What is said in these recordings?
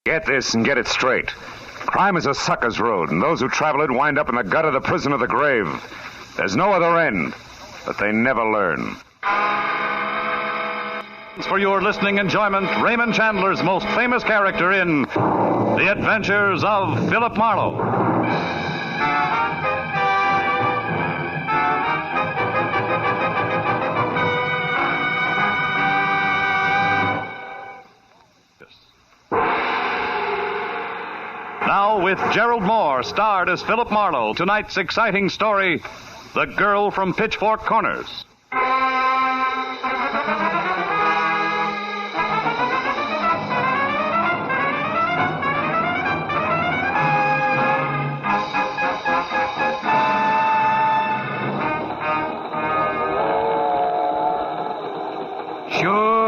Get this and get it straight. Crime is a sucker's road, and those who travel it wind up in the gut of the prison of the grave. There's no other end, but they never learn. For your listening enjoyment, Raymond Chandler's most famous character in The Adventures of Philip Marlowe. Now, with Gerald Moore, starred as Philip Marlowe, tonight's exciting story, The Girl from Pitchfork Corners.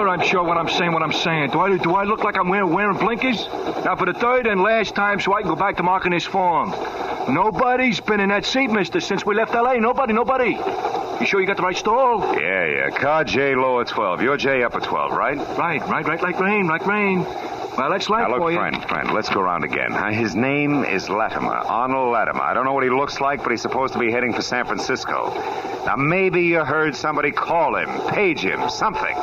I'm sure what I'm saying. Do I look like I'm wearing blinkers? Now, for the third and last time, so I can go back to marking this form. Nobody's been in that seat, mister, since we left L.A. Nobody. You sure you got the right stall? Yeah. Car J, lower 12. You're J, upper 12, right? Right. Like rain. Well, that's life for you. Now, look, friend, let's go around again. His name is Latimer, Arnold Latimer. I don't know what he looks like, but he's supposed to be heading for San Francisco. Now, maybe you heard somebody call him, page him, something.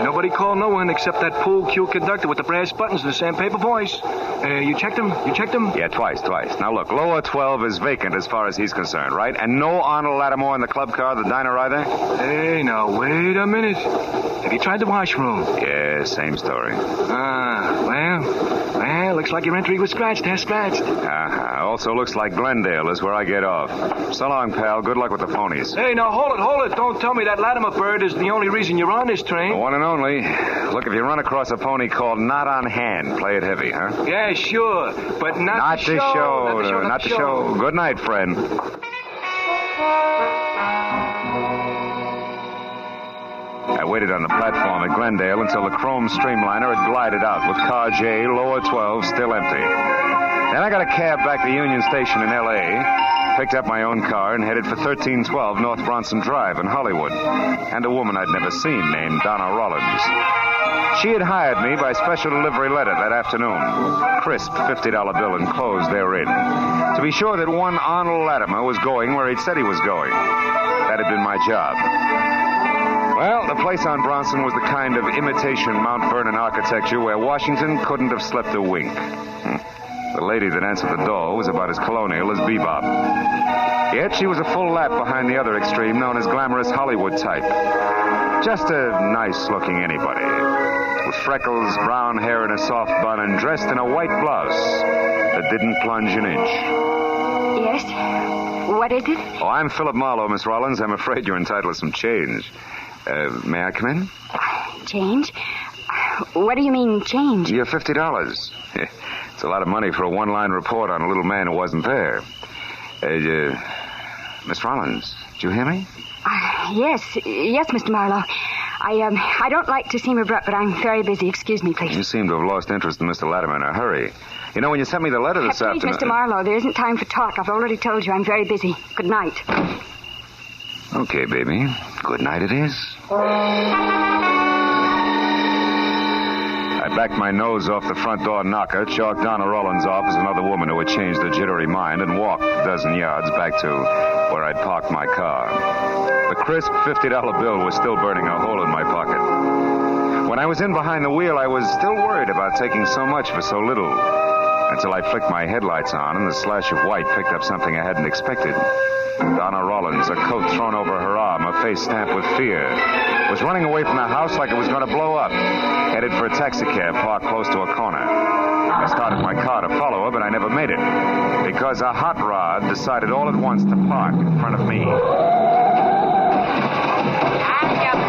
Nobody called no one except that pool cue conductor with the brass buttons and the sandpaper voice. You checked him? Yeah, twice. Now, look, lower 12 is vacant as far as he's concerned, right? And no Arnold Latimer in the club car, the diner either? Hey, now, wait a minute. Have you tried the washroom? Yeah, same story. Well, looks like your entry was scratched. Also looks like Glendale is where I get off. So long, pal. Good luck with the ponies. Hey, now, hold it. Don't tell me that Latimer bird is the only reason you're on this train. The one and only. Look, if you run across a pony called Not on Hand, play it heavy, huh? Yeah, sure. But not the show. Not the show. Good night, friend. I waited on the platform at Glendale until the chrome streamliner had glided out with car J, lower 12, still empty. Then I got a cab back to Union Station in L.A., picked up my own car, and headed for 1312 North Bronson Drive in Hollywood, and a woman I'd never seen named Donna Rollins. She had hired me by special delivery letter that afternoon. Crisp $50 bill enclosed therein. To be sure that one Arnold Latimer was going where he'd said he was going. That had been my job. Well, the place on Bronson was the kind of imitation Mount Vernon architecture where Washington couldn't have slept a wink. The lady that answered the door was about as colonial as Bebop. Yet she was a full lap behind the other extreme known as glamorous Hollywood type. Just a nice-looking anybody. With freckles, brown hair, and a soft bun, and dressed in a white blouse that didn't plunge an inch. Yes? What is it? Oh, I'm Philip Marlowe, Miss Rollins. I'm afraid you're entitled to some change. May I come in? Change? What do you mean, change? Your $50. It's a lot of money for a one-line report on a little man who wasn't there. Miss Rollins, did you hear me? Yes, Mr. Marlowe. I don't like to seem abrupt, but I'm very busy. Excuse me, please. You seem to have lost interest in Mr. Latimer in a hurry. You know, when you sent me the letter this afternoon... Please, Mr. Marlowe, there isn't time for talk. I've already told you I'm very busy. Good night. Okay, baby. Good night it is. I backed my nose off the front door knocker, chalked Donna Rollins off as another woman who had changed her jittery mind, and walked a dozen yards back to where I'd parked my car. The crisp $50 bill was still burning a hole in my pocket. When I was in behind the wheel, I was still worried about taking so much for so little, until I flicked my headlights on and the slash of white picked up something I hadn't expected. Donna Rollins, a coat thrown over her arm, her face stamped with fear, was running away from the house like it was going to blow up, headed for a taxicab parked close to a corner. I started my car to follow her, but I never made it, because a hot rod decided all at once to park in front of me. You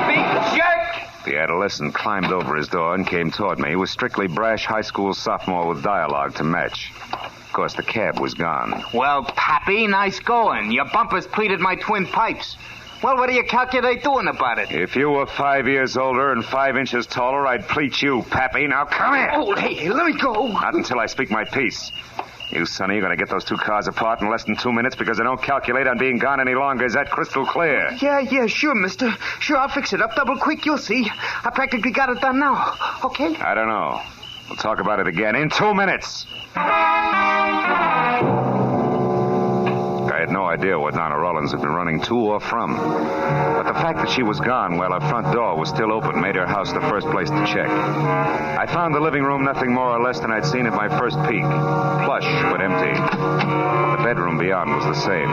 big jerk! The adolescent climbed over his door and came toward me with strictly brash high school sophomore with dialogue to match. Of course, the cab was gone. Well, Pappy, nice going. Your bumpers pleated my twin pipes. Well, what do you calculate doing about it? If you were 5 years older and 5 inches taller, I'd pleat you, Pappy. Now, come here. Oh, hey, let me go. Not until I speak my piece. You, Sonny, you're going to get those two cars apart in less than 2 minutes because I don't calculate on being gone any longer. Is that crystal clear? Yeah, sure, mister. Sure, I'll fix it up double quick. You'll see. I practically got it done now. Okay? I don't know. We'll talk about it again in 2 minutes. I had no idea what Donna Rollins had been running to or from. But the fact that she was gone while her front door was still open made her house the first place to check. I found the living room nothing more or less than I'd seen at my first peek. Plush, but empty. The bedroom beyond was the same.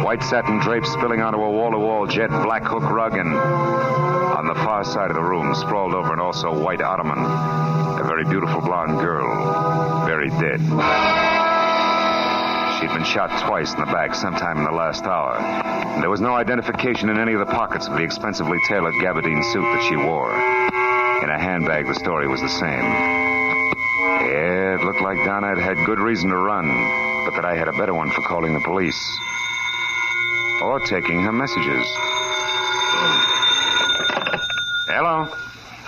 White satin drapes spilling onto a wall-to-wall jet black hook rug, and on the far side of the room, sprawled over an also white ottoman, a very beautiful blonde girl, very dead. She'd been shot twice in the back sometime in the last hour. And there was no identification in any of the pockets of the expensively tailored gabardine suit that she wore. In a handbag, the story was the same. Yeah, it looked like Donna had had good reason to run, but that I had a better one for calling the police. Or taking her messages. Hello?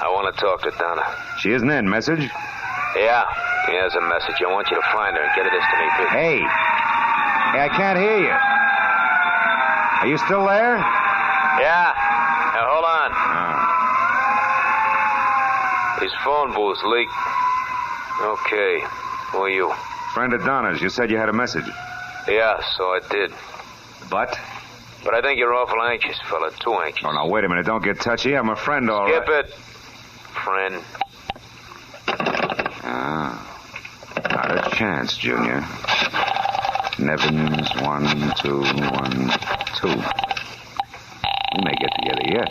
I want to talk to Donna. She isn't in. Message? Yeah, here's a message. I want you to find her and get it as to me, please. Hey, I can't hear you. Are you still there? Yeah. Now, hold on. Oh. His phone booth's leaked. Okay. Who are you? Friend of Donna's. You said you had a message. Yeah, so I did. But I think you're awful anxious, fella. Too anxious. Oh, now, wait a minute. Don't get touchy. I'm a friend, all right. Skip it, friend. Not a chance, Junior. Nevins, 1, 2, 1, 2. We may get together yet.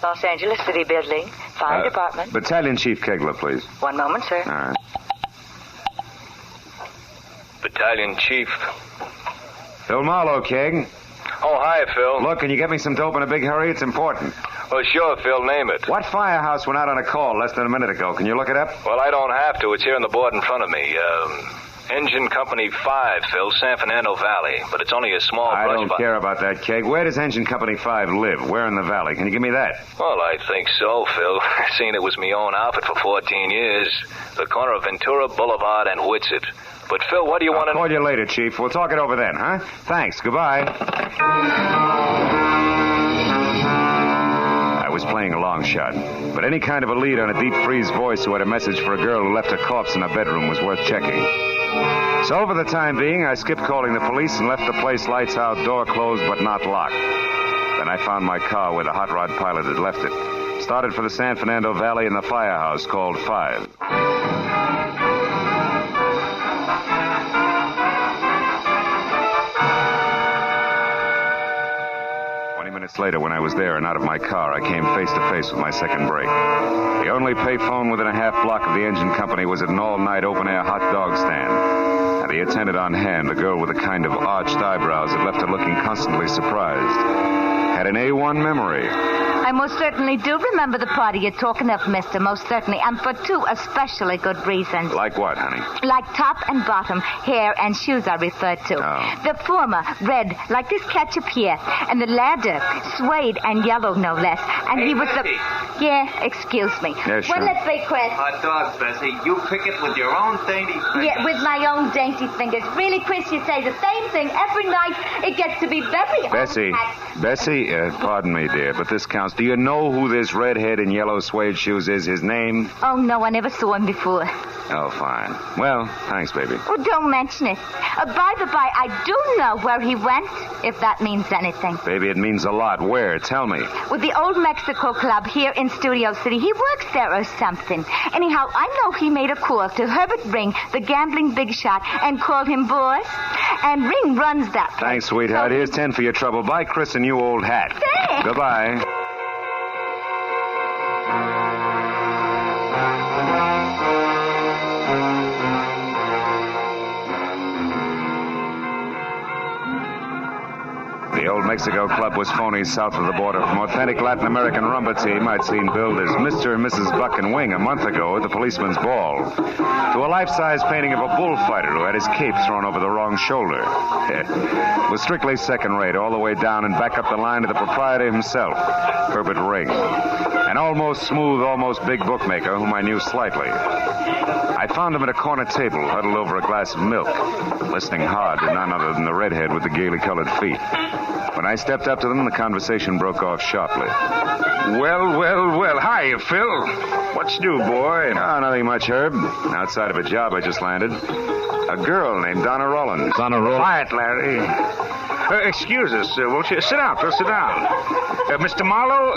Los Angeles City Building, Fire Department. Battalion Chief Kegler, please. One moment, sir. All right. Battalion Chief. Phil Marlowe, Keg. Oh, hi, Phil. Look, can you get me some dope in a big hurry? It's important. Well, sure, Phil. Name it. What firehouse went out on a call less than a minute ago? Can you look it up? Well, I don't have to. It's here on the board in front of me. Engine Company 5, Phil, San Fernando Valley. But it's only a small I brush don't care about that, Keg. Where does Engine Company 5 live? Where in the valley? Can you give me that? Well, I think so, Phil. Seeing it was my own outfit for 14 years. The corner of Ventura Boulevard and Whitsett. But, Phil, what do you want to... I'll call you later, Chief. We'll talk it over then, huh? Thanks. Goodbye. I was playing a long shot, but any kind of a lead on a deep freeze voice who had a message for a girl who left a corpse in her bedroom was worth checking. So for the time being, I skipped calling the police and left the place lights out, door closed but not locked. Then I found my car where the hot rod pilot had left it. Started for the San Fernando Valley in the firehouse called 5. 20 minutes later, when I was there and out of my car, I came face to face with my second break. The only payphone within a half block of the engine company was at an all-night open-air hot dog stand. And the attendant on hand, a girl with a kind of arched eyebrows that left her looking constantly surprised, had an A1 memory. I most certainly do remember the party you're talking of, mister, most certainly, and for 2 especially good reasons. Like what, honey? Like top and bottom, hair and shoes I referred to. Oh. The former, red, like this ketchup here, and the latter, suede and yellow, no less. And he was the... Yeah, excuse me. Yeah, sure. Well, let's be, Chris. Hot dog, Bessie. You pick it with your own dainty fingers. Yeah, with my own dainty fingers. Really, Chris, you say the same thing every night. It gets to be very... Bessie, pardon me, dear, but this counts. Do you know who this redhead in yellow suede shoes is? His name? Oh, no, I never saw him before. Oh, fine. Well, thanks, baby. Oh, don't mention it. By the by, I do know where he went, if that means anything. Baby, it means a lot. Where? Tell me. With the Old Mexico Club here in Studio City. He works there or something. Anyhow, I know he made a call to Herbert Ring, the gambling big shot, and called him boss. And Ring runs that place. Thanks, sweetheart. So Here's 10 for your trouble. Bye, Chris, and you old hat. Thanks. Goodbye. The Old Mexico Club was phony south of the border from authentic Latin American rumba team I'd seen billed as Mr. and Mrs. Buck and Wing a month ago at the policeman's ball, to a life-size painting of a bullfighter who had his cape thrown over the wrong shoulder. It was strictly second-rate, all the way down and back up the line to the proprietor himself, Herbert Ring, an almost smooth, almost big bookmaker whom I knew slightly. I found him at a corner table, huddled over a glass of milk, listening hard to none other than the redhead with the gaily colored feet. When I stepped up to them, the conversation broke off sharply. Well. Hi, Hiya, Phil. What's new, boy? Oh, nothing much, Herb. Outside of a job I just landed. A girl named Donna Rollins. Donna Rollins? Quiet, Larry. Excuse us, won't you? Sit down, Phil, sit down. Mr. Marlowe,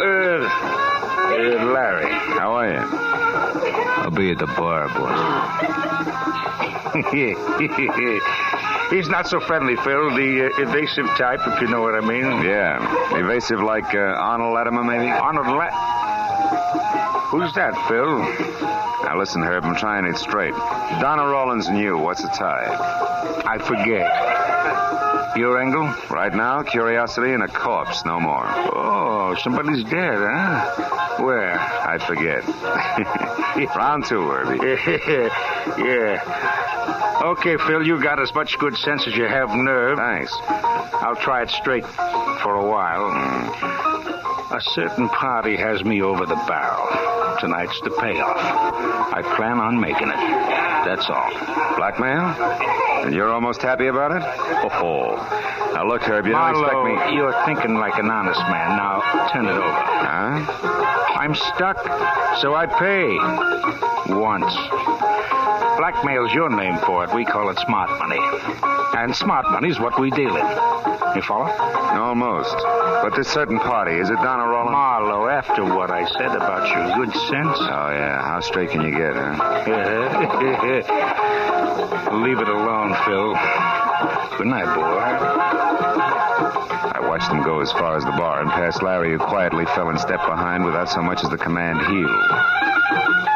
Larry. How are you? I'll be at the bar, boss. He's not so friendly, Phil. The evasive type, if you know what I mean. Yeah. Evasive like Arnold Latimer, maybe? Who's that, Phil? Now, listen, Herb, I'm trying it straight. Donna Rollins and you, what's the tie? I forget. Your angle? Right now, curiosity and a corpse, no more. Oh, somebody's dead, huh? Where? I forget. Round two, Herbie. Yeah. Okay, Phil, you got as much good sense as you have nerve. Thanks. I'll try it straight for a while. A certain party has me over the barrel. Tonight's the payoff. I plan on making it. That's all. Blackmail? And you're almost happy about it? Oh. Now, look, Herb, you don't expect Marlowe, me... you're thinking like an honest man. Now, turn it over. Huh? I'm stuck, so I pay. Once. Blackmail's your name for it. We call it smart money. And smart money's what we deal in. You follow? Almost. But this certain party, is it Donna Rollins? Marlowe, after what I said about your good sense... Oh, yeah. How straight can you get, huh? Leave it alone, Phil. Good night, boy. I watched them go as far as the bar and past Larry, who quietly fell in step behind without so much as the command heel.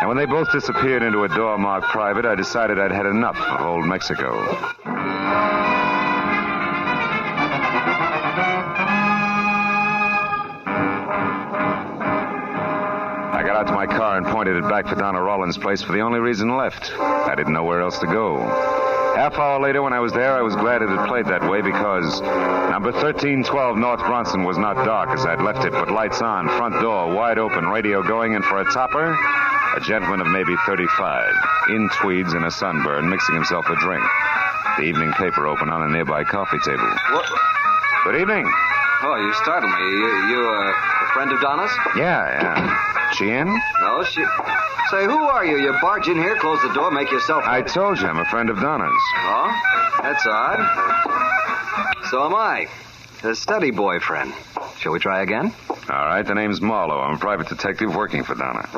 And when they both disappeared into a door marked private, I decided I'd had enough of old Mexico. I got out to my car and pointed it back for Donna Rollins' place for the only reason left. I didn't know where else to go. Half hour later, when I was there, I was glad it had played that way because number 1312 North Bronson was not dark as I'd left it, but lights on, front door wide open, radio going, and for a topper, a gentleman of maybe 35, in tweeds and a sunburn, mixing himself a drink. The evening paper open on a nearby coffee table. What? Good evening. Oh, you startled me. You a friend of Donna's? Yeah. She in? No, she... Say, who are you? You barge in here, close the door, make yourself... I told you I'm a friend of Donna's. Oh? That's odd. So am I. A steady boyfriend. Shall we try again? All right, the name's Marlowe. I'm a private detective working for Donna.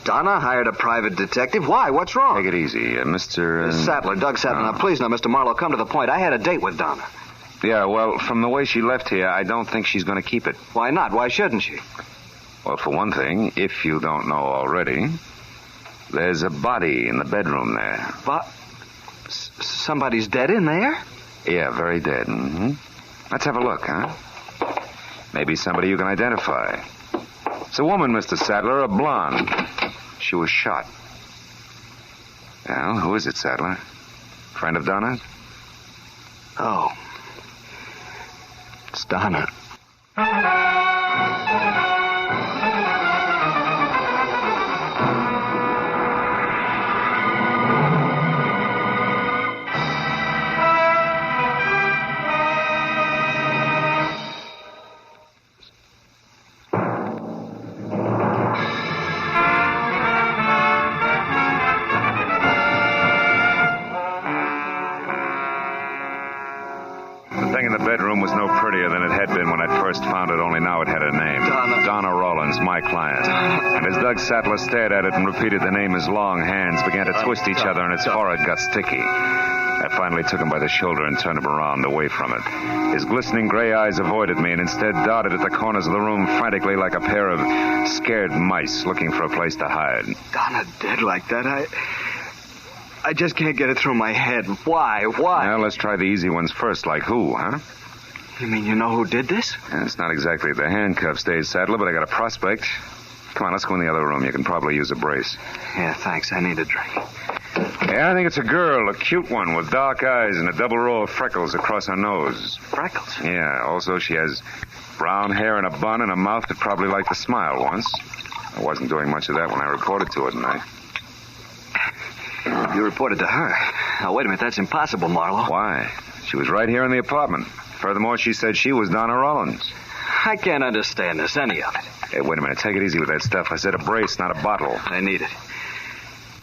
Donna hired a private detective? Why? What's wrong? Take it easy, Mr... Sattler, Doug Sattler. Now, please, Mr. Marlowe, come to the point. I had a date with Donna. Yeah, well, from the way she left here, I don't think she's going to keep it. Why not? Why shouldn't she? Well, for one thing, if you don't know already, there's a body in the bedroom there. Somebody's dead in there? Yeah, very dead. Mm-hmm. Let's have a look, huh? Maybe somebody you can identify. It's a woman, Mr. Sattler, a blonde. She was shot. Well, who is it, Sattler? Friend of Donna's? Oh. It's Donna. Was no prettier than it had been when I first found it, only now it had a name. Donna Rollins, my client. And as Doug Sattler stared at it and repeated the name, his long hands began to twist each other and its forehead got sticky. I finally took him by the shoulder and turned him around, away from it. His glistening gray eyes avoided me and instead darted at the corners of the room frantically like a pair of scared mice looking for a place to hide. Donna dead like that? I just can't get it through my head. Why? Well, let's try the easy ones first, like who, huh? You mean you know who did this? Yeah, it's not exactly the handcuff stage, Sattler, but I got a prospect. Come on, let's go in the other room. You can probably use a brace. Yeah, thanks. I need a drink. Yeah, I think it's a girl, a cute one with dark eyes and a double row of freckles across her nose. Freckles? Yeah, also she has brown hair and a bun and a mouth that probably liked to smile once. I wasn't doing much of that when I reported to her tonight. You reported to her. Now, wait a minute. That's impossible, Marlowe. Why? She was right here in the apartment. Furthermore, she said she was Donna Rollins. I can't understand this, any of it. Hey, wait a minute. Take it easy with that stuff. I said a brace, not a bottle. I need it.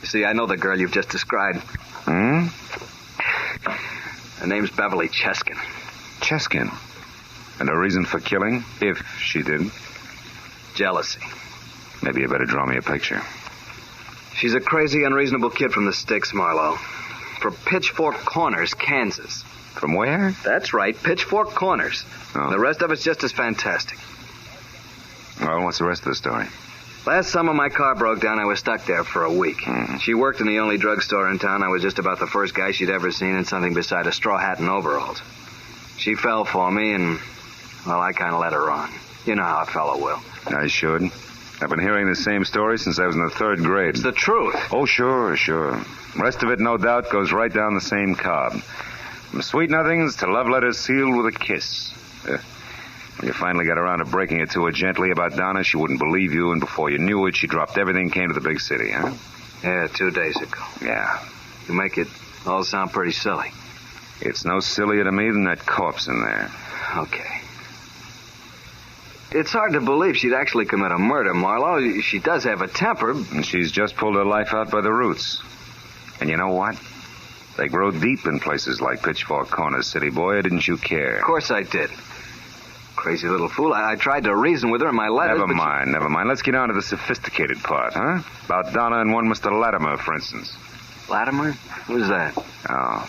You see, I know the girl you've just described. Hmm? Her name's Beverly Cheskin. Cheskin? And a reason for killing? If she did. Jealousy. Maybe you better draw me a picture. She's a crazy, unreasonable kid from the sticks, Marlowe. From Pitchfork Corners, Kansas. From where? That's right, Pitchfork Corners. Oh. The rest of it's just as fantastic. Well, what's the rest of the story? Last summer, my car broke down. I was stuck there for a week. She worked in the only drugstore in town. I was just about the first guy she'd ever seen in something beside a straw hat and overalls. She fell for me, and, well, I kind of let her on. You know how a fellow will. I should. I've been hearing the same story since I was in the 3rd grade. It's the truth. Oh, sure. Rest of it, no doubt, goes right down the same cob. From sweet nothings to love letters sealed with a kiss. When you finally got around to breaking it to her gently about Donna, she wouldn't believe you, and before you knew it, she dropped everything and came to the big city, huh? Yeah, 2 days ago. Yeah. You make it all sound pretty silly. It's no sillier to me than that corpse in there. Okay. It's hard to believe she'd actually commit a murder, Marlowe. She does have a temper. And she's just pulled her life out by the roots. And you know what? They grow deep in places like Pitchfork Corners, city boy, or didn't you care? Of course I did. Crazy little fool. I tried to reason with her in my letters, Never mind. Let's get on to the sophisticated part, huh? About Donna and one Mr. Latimer, for instance. Latimer? Who's that? Oh.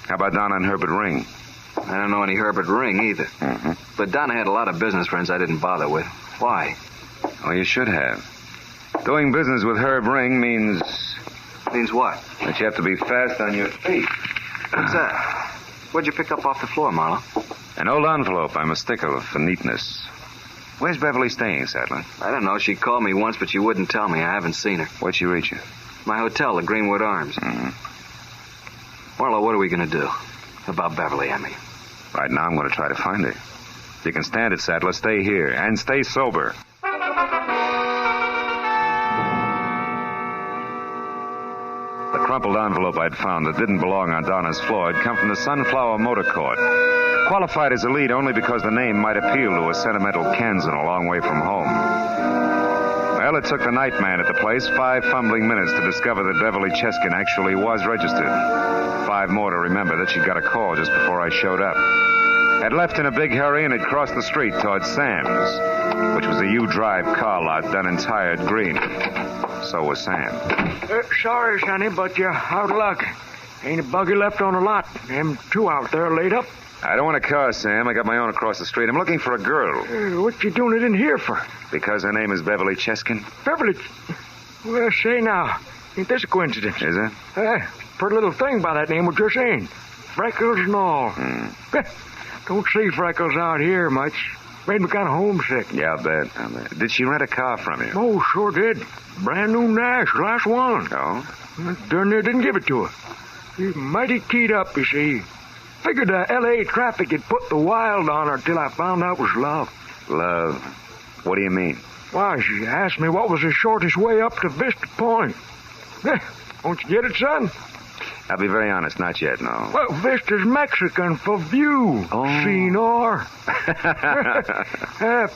How about Donna and Herbert Ring? I don't know any Herbert Ring either. Mm-hmm. But Donna had a lot of business friends I didn't bother with. Why? Well, you should have. Doing business with Herb Ring means... Means what? That you have to be fast on your feet. What's that? What'd you pick up off the floor, Marlowe? An old envelope. I'm a stickler for neatness. Where's Beverly staying, Sadler? I don't know. She called me once, but she wouldn't tell me. I haven't seen her. Where'd she reach you? My hotel, the Greenwood Arms. Mm-hmm. Marlowe, what are we going to do? About Beverly, I mean. Right now, I'm going to try to find her. If you can stand it, Sadler, stay here. And stay sober. The crumpled envelope I'd found that didn't belong on Donna's floor had come from the Sunflower Motor Court. Qualified as a lead only because the name might appeal to a sentimental Kansan a long way from home. Well, it took the night man at the place 5 fumbling minutes to discover that Beverly Cheskin actually was registered. 5 more to remember that she'd got a call just before I showed up. Had left in a big hurry and had crossed the street towards Sam's, which was a U-Drive car lot done in tired green. So was Sam. Sorry, Sonny, but you're out of luck. Ain't a buggy left on the lot. Them 2 out there laid up. I don't want a car, Sam. I got my own across the street. I'm looking for a girl. What you doing it in here for? Because her name is Beverly Cheskin. Beverly? Well, say now, ain't this a coincidence? Is it? Pretty little thing by that name was just saying. Freckles and all. Don't see Freckles out here much. Made me kind of homesick. Yeah, I bet. Did she rent a car from you? Oh, sure did. Brand new Nash, last one. Oh? Darn near didn't give it to her. She's mighty keyed up, you see. Figured the L.A. traffic had put the wild on her till I found out it was love. Love? What do you mean? Why, she asked me what was the shortest way up to Vista Point. Won't you get it, son? I'll be very honest, not yet, no. Well, Vista's Mexican for view, senor.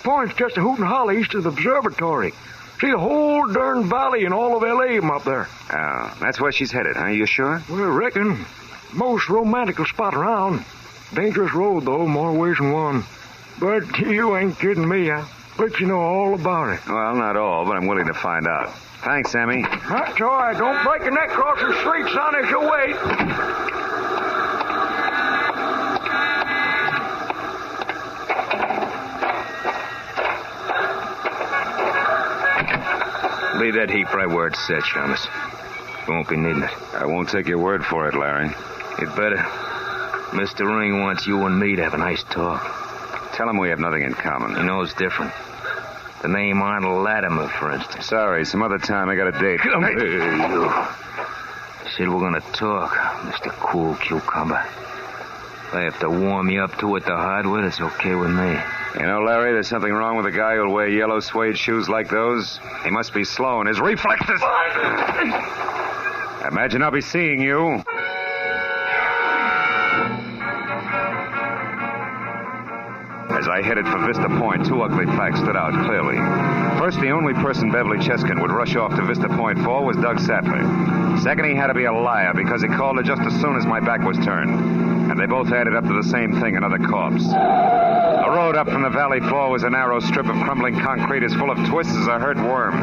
Point's just a hoot and holler east of the observatory. See the whole darn valley and all of L.A. from up there. Oh, that's where she's headed, huh? You sure? Well, I reckon. Most romantical spot around. Dangerous road, though, more ways than one. But you ain't kidding me. I'll let you know all about it. Well, not all, but I'm willing to find out. Thanks, Sammy. That's all right. Don't break your neck crossing the street, son, as you wait. Leave that heap right where it's set, Shamus. We won't be needing it. I won't take your word for it, Larry. You'd better. Mr. Ring wants you and me to have a nice talk. Tell him we have nothing in common. He knows different. The name Arnold Latimer, for instance. Sorry, some other time. I got a date. Come here, you. Said we're gonna talk, Mr. Cool Cucumber. If I have to warm you up to it the hard way, it's okay with me. You know, Larry, there's something wrong with a guy who'll wear yellow suede shoes like those. He must be slow in his reflexes. Imagine I'll be seeing you. As I headed for Vista Point, two ugly facts stood out clearly. First, the only person Beverly Cheskin would rush off to Vista Point for was Doug Sattler. Second, he had to be a liar because he called her just as soon as my back was turned. And they both added up to the same thing, another corpse. The road up from the valley floor was a narrow strip of crumbling concrete as full of twists as a hurt worm.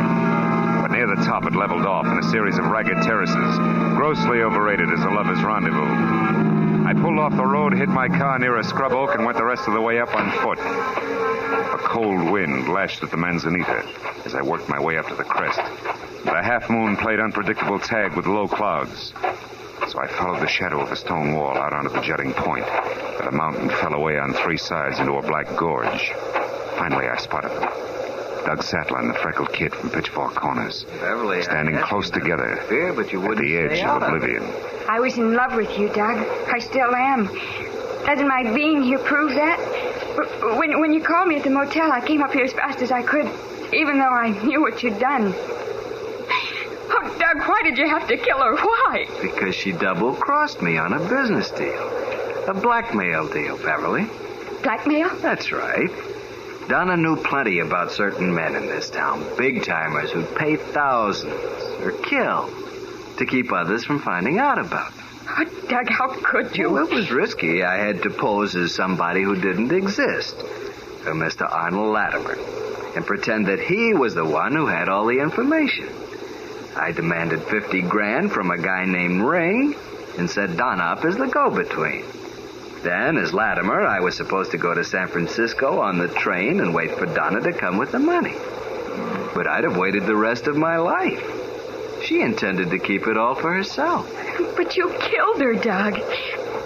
But near the top it leveled off in a series of ragged terraces, grossly overrated as a lover's rendezvous. I pulled off the road, hid my car near a scrub oak, and went the rest of the way up on foot. A cold wind lashed at the manzanita as I worked my way up to the crest. The half moon played unpredictable tag with low clouds. So I followed the shadow of a stone wall out onto the jutting point, where the mountain fell away on three sides into a black gorge. Finally, I spotted them. Doug Sattler and the freckled kid from Pitchfork Corners, Beverly, standing close together fear, but you at the edge of oblivion. I was in love with you, Doug. I still am. Doesn't my being here prove that? When you called me at the motel, I came up here as fast as I could, even though I knew what you'd done. Oh, Doug, why did you have to kill her? Why? Because she double-crossed me on a business deal. A blackmail deal, Beverly. Blackmail? That's right. Donna knew plenty about certain men in this town, big-timers who'd pay thousands or kill to keep others from finding out about them. Oh, Doug, how could you? Well, it was risky. I had to pose as somebody who didn't exist, a Mr. Arnold Latimer, and pretend that he was the one who had all the information. I demanded $50,000 from a guy named Ring and set Donna up as the go-between. Then, as Latimer, I was supposed to go to San Francisco on the train and wait for Donna to come with the money. But I'd have waited the rest of my life. She intended to keep it all for herself. But you killed her, Doug.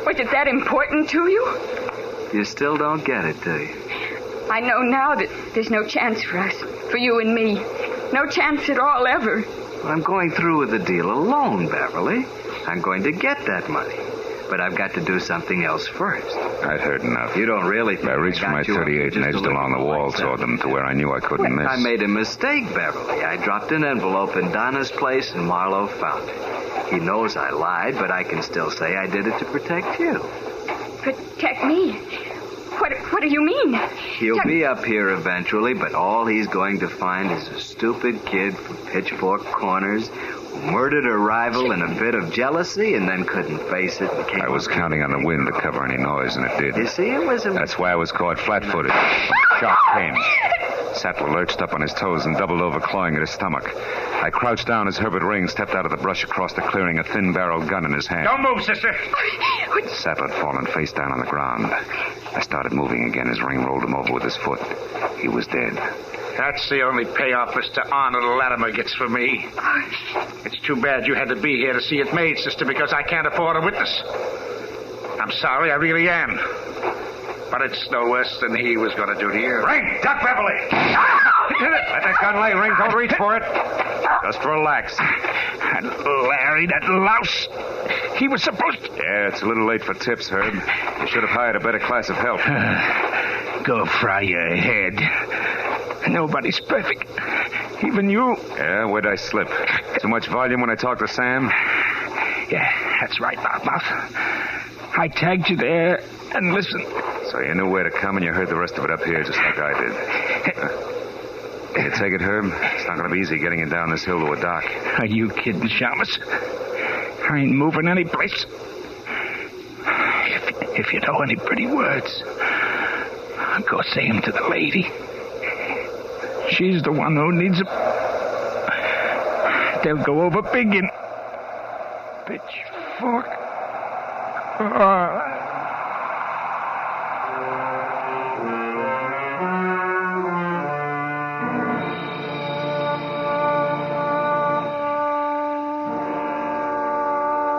Was it that important to you? You still don't get it, do you? I know now that there's no chance for us, for you and me. No chance at all, ever. I'm going through with the deal alone, Beverly. I'm going to get that money. But I've got to do something else first. I'd heard enough. You don't really think I reached for my 38 and edged along the wall toward them to where I knew I couldn't miss. I made a mistake, Beverly. I dropped an envelope in Donna's place and Marlowe found it. He knows I lied, but I can still say I did it to protect you. Protect me? What do you mean? He'll be up here eventually, but all he's going to find is a stupid kid from Pitchfork Corners who murdered a rival in a bit of jealousy and then couldn't face it and came. I was counting on the wind to cover any noise, and it did. You see, it was a... That's why I was caught flat-footed. Shock came. Sattler lurched up on his toes and doubled over, clawing at his stomach. I crouched down as Herbert Ring stepped out of the brush across the clearing, a thin-barreled gun in his hand. Don't move, sister. Sattler had fallen face down on the ground. I started moving again as Ring rolled him over with his foot. He was dead. That's the only payoff Mr. Arnold Latimer gets for me. It's too bad you had to be here to see it made, sister, because I can't afford a witness. I'm sorry, I really am. But it's no worse than he was going to do to you. Ring! Duck Beverly! Let that gun lay, Ring. Don't reach for it. Just relax. And Larry, that louse, he was supposed to... Yeah, it's a little late for tips, Herb. You should have hired a better class of help. Go fry your head. Nobody's perfect. Even you. Yeah, where'd I slip? Too much volume when I talk to Sam? Yeah, that's right, Loudmouth. I tagged you there, and listen. So you knew where to come, and you heard the rest of it up here, just like I did. Can you take it, Herb? It's not going to be easy getting it down this hill to a dock. Are you kidding, Shamus? I ain't moving any place. If you know any pretty words, go say them to the lady. She's the one who needs them. They'll go over big in Pitchfork.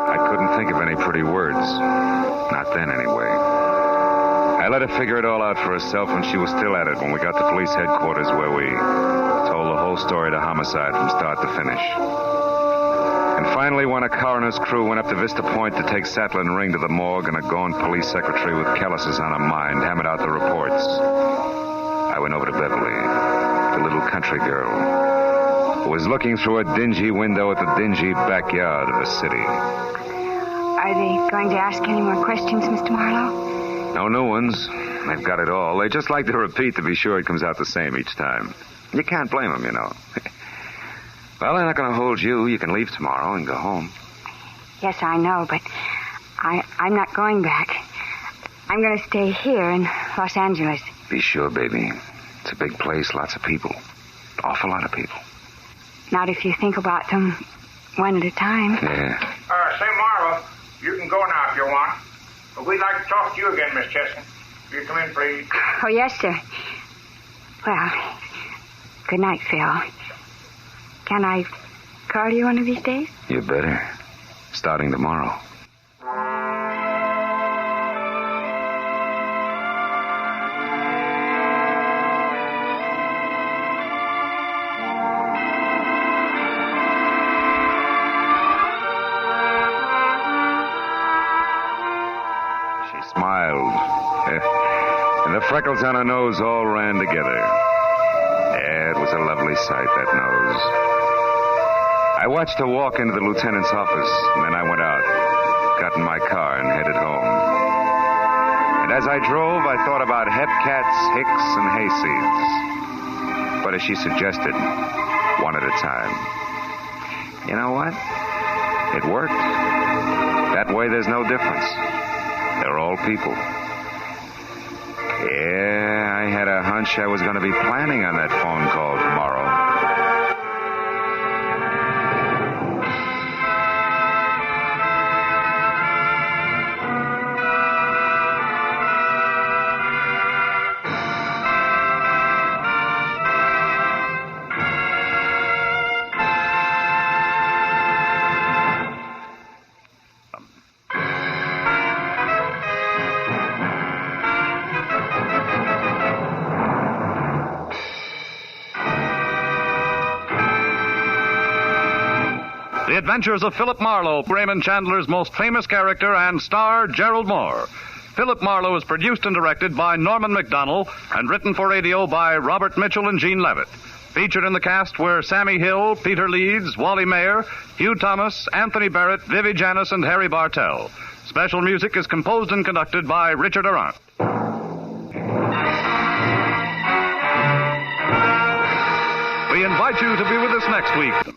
I couldn't think of any pretty words. Not then, anyway. I let her figure it all out for herself when she was still at it when we got to police headquarters, where we told the whole story to homicide from start to finish. And finally, when a coroner's crew went up to Vista Point to take Sattler and Ring to the morgue, and a gaunt police secretary with calluses on her mind hammered out the reports, I went over to Beverly, the little country girl, who was looking through a dingy window at the dingy backyard of the city. Are they going to ask any more questions, Mr. Marlowe? No new ones. They've got it all. They just like to repeat to be sure it comes out the same each time. You can't blame them, you know. Well, they're not going to hold you. You can leave tomorrow and go home. Yes, I know, but I'm not going back. I'm going to stay here in Los Angeles. Be sure, baby. It's a big place, lots of people. Awful lot of people. Not if you think about them one at a time. Yeah. Say, Marlowe, you can go now if you want. But we'd like to talk to you again, Miss Chesson. Will you come in, please? Oh, yes, sir. Well, good night, Phil. Can I call you one of these days? You better. Starting tomorrow. Smiled. And the freckles on her nose all ran together. Yeah, it was a lovely sight, that nose. I watched her walk into the lieutenant's office, and then I went out, got in my car, and headed home. And as I drove, I thought about hepcats, hicks, and hayseeds. But as she suggested, one at a time. You know what? It worked. That way, there's no difference. They're all people. Yeah, I had a hunch I was going to be planning on that phone call tomorrow. The Adventures of Philip Marlowe, Raymond Chandler's most famous character, and star Gerald Moore. Philip Marlowe is produced and directed by Norman McDonnell and written for radio by Robert Mitchell and Gene Levitt. Featured in the cast were Sammy Hill, Peter Leeds, Wally Mayer, Hugh Thomas, Anthony Barrett, Vivi Janis, and Harry Bartell. Special music is composed and conducted by Richard Arant. We invite you to be with us next week.